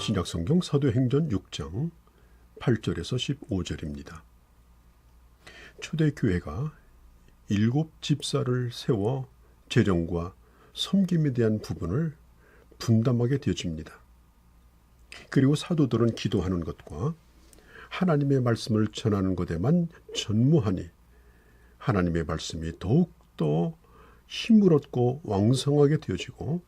신약성경 사도행전 6장 8절에서 15절입니다. 초대교회가 7 집사를 세워 재정과 섬김에 대한 부분을 분담하게 되어집니다. 그리고 사도들은 기도하는 것과 하나님의 말씀을 전하는 것에만 전무하니 하나님의 말씀이 더욱더 힘을 얻고 왕성하게 되어지고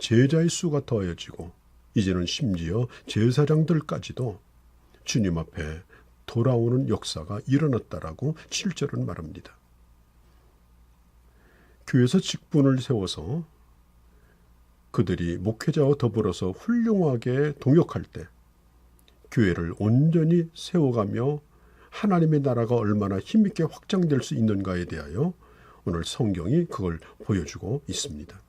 제자의 수가 더해지고 이제는 심지어 제사장들까지도 주님 앞에 돌아오는 역사가 일어났다라고 7절은 말합니다. 교회에서 직분을 세워서 그들이 목회자와 더불어서 훌륭하게 동역할 때 교회를 온전히 세워가며 하나님의 나라가 얼마나 힘있게 확장될 수 있는가에 대하여 오늘 성경이 그걸 보여주고 있습니다.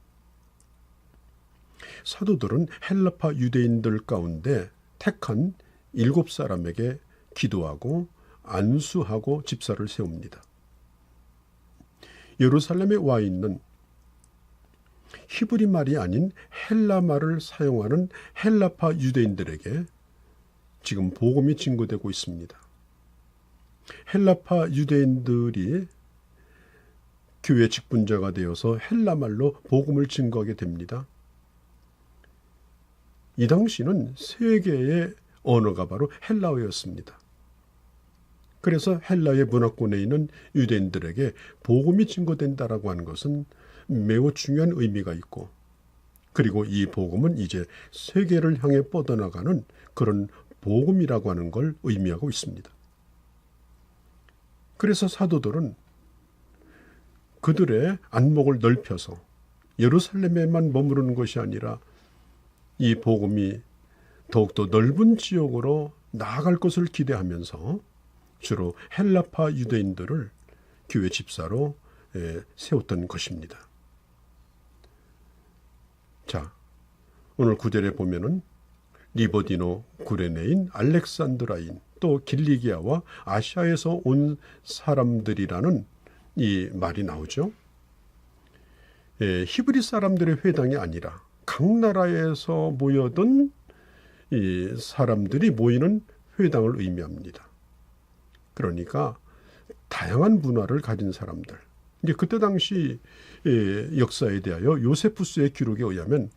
사도들은 헬라파 유대인들 가운데 택한 7사람에게 기도하고 안수하고 집사를 세웁니다. 예루살렘에 와 있는 히브리 말이 아닌 헬라 말을 사용하는 헬라파 유대인들에게 지금 복음이 증거되고 있습니다. 헬라파 유대인들이 교회 직분자가 되어서 헬라 말로 복음을 증거하게 됩니다. 이 당시는 세계의 언어가 바로 헬라어였습니다. 그래서 헬라의 문화권에 있는 유대인들에게 복음이 증거된다라고 하는 것은 매우 중요한 의미가 있고, 그리고 이 복음은 이제 세계를 향해 뻗어나가는 그런 복음이라고 하는 걸 의미하고 있습니다. 그래서 사도들은 그들의 안목을 넓혀서 예루살렘에만 머무르는 것이 아니라 이 복음이 더욱더 넓은 지역으로 나아갈 것을 기대하면서 주로 헬라파 유대인들을 교회 집사로 세웠던 것입니다. 자, 오늘 9절에 보면은 리버디노 구레네인, 알렉산드라인, 또 길리기아와 아시아에서 온 사람들이라는 이 말이 나오죠. 히브리 사람들의 회당이 아니라 각 나라에서 모여든 이 사람들이 모이는 회당을 의미합니다. 그러니까 다양한 문화를 가진 사람들. 이제 그때 당시 역사에 대하여 요세푸스의 기록에 의하면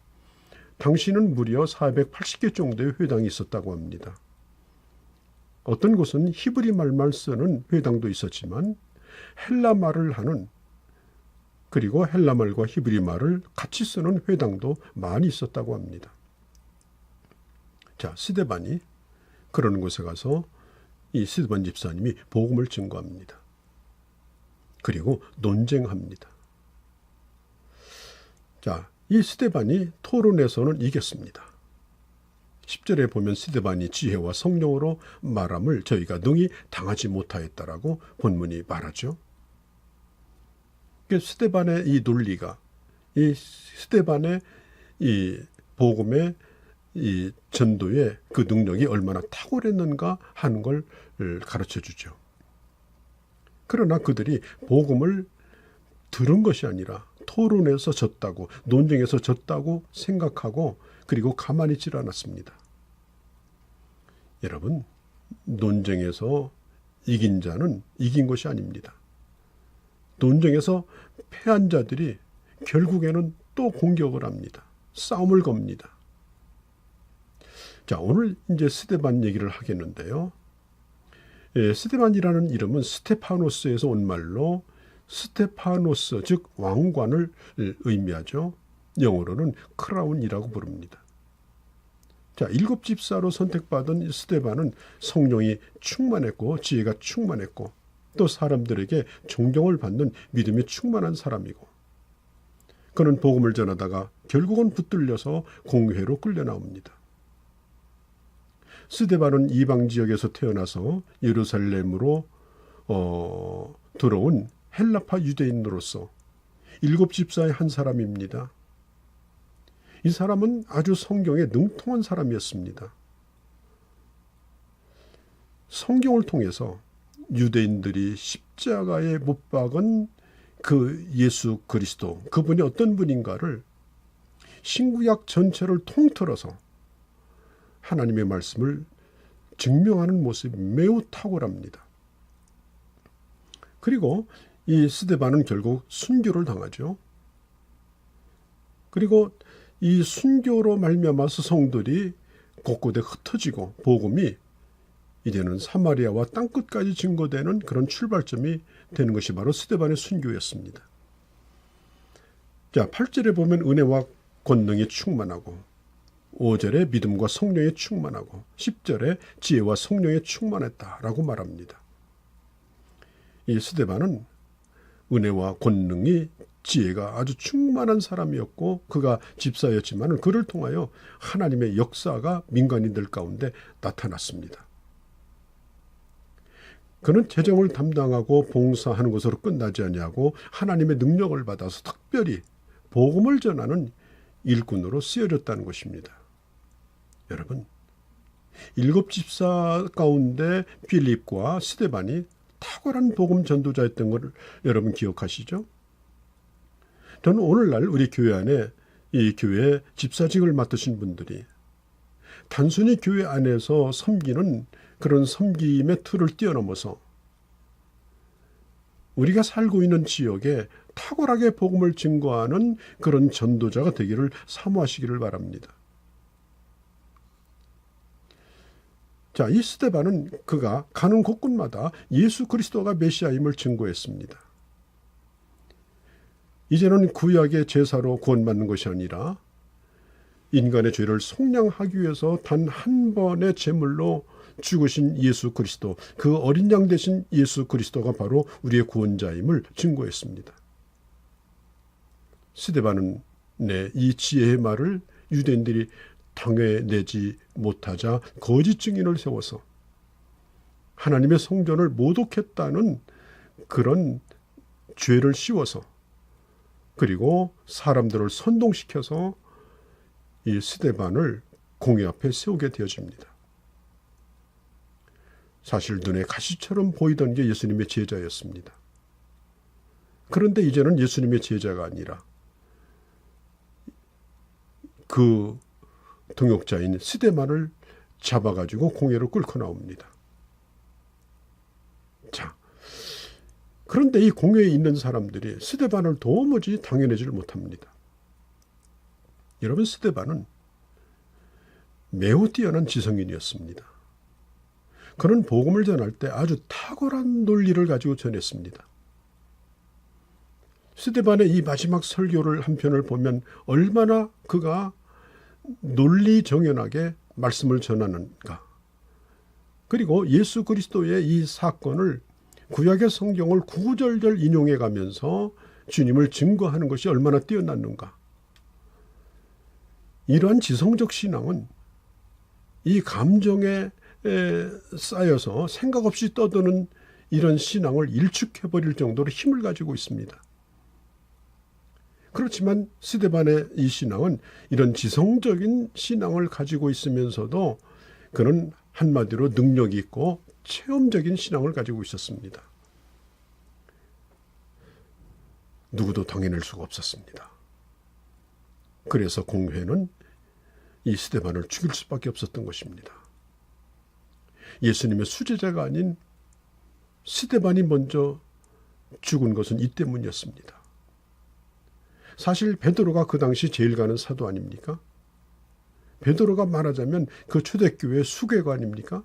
당시는 무려 480개 정도의 회당이 있었다고 합니다. 어떤 곳은 히브리 말만 쓰는 회당도 있었지만 헬라 말을 하는, 그리고 헬라 말과 히브리 말을 같이 쓰는 회당도 많이 있었다고 합니다. 자, 스데반이 그러는 곳에 가서 이 스데반 집사님이 복음을 증거합니다. 그리고 논쟁합니다. 자, 이 스데반이 토론에서는 이겼습니다. 10절에 보면 스데반이 지혜와 성령으로 말함을 저희가 능히 당하지 못하였다라고 본문이 말하죠. 스데반의 이 논리가, 이 스데반의 이 복음의 이 전도의 그 능력이 얼마나 탁월했는가 하는 걸 가르쳐 주죠. 그러나 그들이 복음을 들은 것이 아니라 토론에서 졌다고, 논쟁에서 졌다고 생각하고 그리고 가만히 있지 않았습니다. 여러분, 논쟁에서 이긴 자는 이긴 것이 아닙니다. 논쟁에서 패한 자들이 결국에는 또 공격을 합니다. 싸움을 겁니다. 자, 오늘 이제 스데반 얘기를 하겠는데요. 스데반이라는 이름은 스테파노스에서 온 말로 스테파노스, 즉 왕관을 의미하죠. 영어로는 크라운이라고 부릅니다. 자, 7 집사로 선택받은 스데반은 성령이 충만했고 지혜가 충만했고 또 사람들에게 존경을 받는 믿음이 충만한 사람이고, 그는 복음을 전하다가 결국은 붙들려서 공회로 끌려 나옵니다. 스데반은 이방 지역에서 태어나서 예루살렘으로 들어온 헬라파 유대인으로서 7 집사의 한 사람입니다. 이 사람은 아주 성경에 능통한 사람이었습니다. 성경을 통해서 유대인들이 십자가에 못 박은 그 예수 그리스도, 그분이 어떤 분인가를 신구약 전체를 통틀어서 하나님의 말씀을 증명하는 모습이 매우 탁월합니다. 그리고 이 스데반은 결국 순교를 당하죠. 그리고 이 순교로 말미암아서 성들이 곳곳에 흩어지고 복음이 이제는 사마리아와 땅끝까지 증거되는 그런 출발점이 되는 것이 바로 스데반의 순교였습니다. 자, 8절에 보면 은혜와 권능이 충만하고 5절에 믿음과 성령에 충만하고 10절에 지혜와 성령에 충만했다라고 말합니다. 이 스데반은 은혜와 권능이 지혜가 아주 충만한 사람이었고 그가 집사였지만 그를 통하여 하나님의 역사가 민간인들 가운데 나타났습니다. 그는 재정을 담당하고 봉사하는 것으로 끝나지 아니하고 하나님의 능력을 받아서 특별히 복음을 전하는 일꾼으로 쓰여졌다는 것입니다. 여러분, 7 집사 가운데 빌립과 스데반이 탁월한 복음 전도자였던 것을 여러분 기억하시죠? 저는 오늘날 우리 교회 안에 이 교회 집사직을 맡으신 분들이 단순히 교회 안에서 섬기는 그런 섬김의 틀을 뛰어넘어서 우리가 살고 있는 지역에 탁월하게 복음을 증거하는 그런 전도자가 되기를 사모하시기를 바랍니다. 자, 이 스데반은 그가 가는 곳곳마다 예수 그리스도가 메시아임을 증거했습니다. 이제는 구약의 제사로 구원받는 것이 아니라 인간의 죄를 속량하기 위해서 단 한 번의 제물로 죽으신 예수 그리스도, 그 어린 양 되신 예수 그리스도가 바로 우리의 구원자임을 증거했습니다. 스데반은 이 지혜의 말을 유대인들이 당해내지 못하자 거짓 증인을 세워서 하나님의 성전을 모독했다는 그런 죄를 씌워서 그리고 사람들을 선동시켜서 이 스데반을 공회 앞에 세우게 되어집니다. 사실 눈에 가시처럼 보이던 게 예수님의 제자였습니다. 그런데 이제는 예수님의 제자가 아니라 그 동역자인 스데반을 잡아가지고 공회로 끌고 나옵니다. 자, 그런데 이 공회에 있는 사람들이 스데반을 도무지 당해내지를 못합니다. 여러분, 스데반은 매우 뛰어난 지성인이었습니다. 그는 복음을 전할 때 아주 탁월한 논리를 가지고 전했습니다. 스데반의 이 마지막 설교를 한 편을 보면 얼마나 그가 논리 정연하게 말씀을 전하는가. 그리고 예수 그리스도의 이 사건을 구약의 성경을 구구절절 인용해 가면서 주님을 증거하는 것이 얼마나 뛰어났는가. 이러한 지성적 신앙은 이 감정에 쌓여서 생각 없이 떠드는 이런 신앙을 일축해버릴 정도로 힘을 가지고 있습니다. 그렇지만 스데반의 이 신앙은 이런 지성적인 신앙을 가지고 있으면서도 그는 한마디로 능력이 있고 체험적인 신앙을 가지고 있었습니다. 누구도 당해낼 수가 없었습니다. 그래서 공회는 이 스데반을 죽일 수밖에 없었던 것입니다. 예수님의 수제자가 아닌 스데반이 먼저 죽은 것은 이 때문이었습니다. 사실 베드로가 그 당시 제일 가는 사도 아닙니까? 베드로가 말하자면 그 초대교회의 수괴가 아닙니까?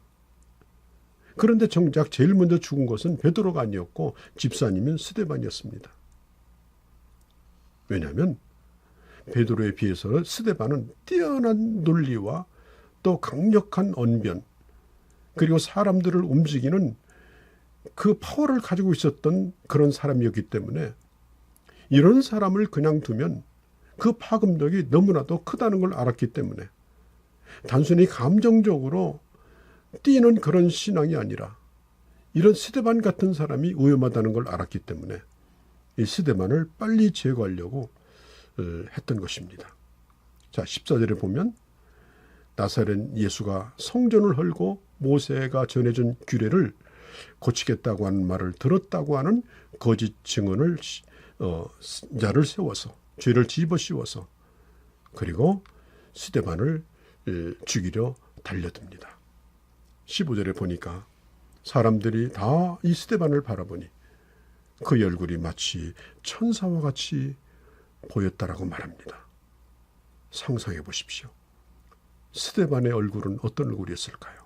그런데 정작 제일 먼저 죽은 것은 베드로가 아니었고 집사님인 스데반이었습니다. 왜냐하면 베드로에 비해서 스데반은 뛰어난 논리와 또 강력한 언변 그리고 사람들을 움직이는 그 파워를 가지고 있었던 그런 사람이었기 때문에 이런 사람을 그냥 두면 그 파급력이 너무나도 크다는 걸 알았기 때문에 단순히 감정적으로 뛰는 그런 신앙이 아니라 이런 스데반 같은 사람이 위험하다는 걸 알았기 때문에 이 스데반을 빨리 제거하려고 했던 것입니다. 자, 14절에 보면 나사렛 예수가 성전을 헐고 모세가 전해준 규례를 고치겠다고 하는 말을 들었다고 하는 거짓 증언을 자를 세워서 죄를 집어씌워서 그리고 스데반을 죽이려 달려듭니다. 15절에 보니까 사람들이 다 이 스데반을 바라보니 그의 얼굴이 마치 천사와 같이 보였다라고 말합니다. 상상해 보십시오. 스데반의 얼굴은 어떤 얼굴이었을까요?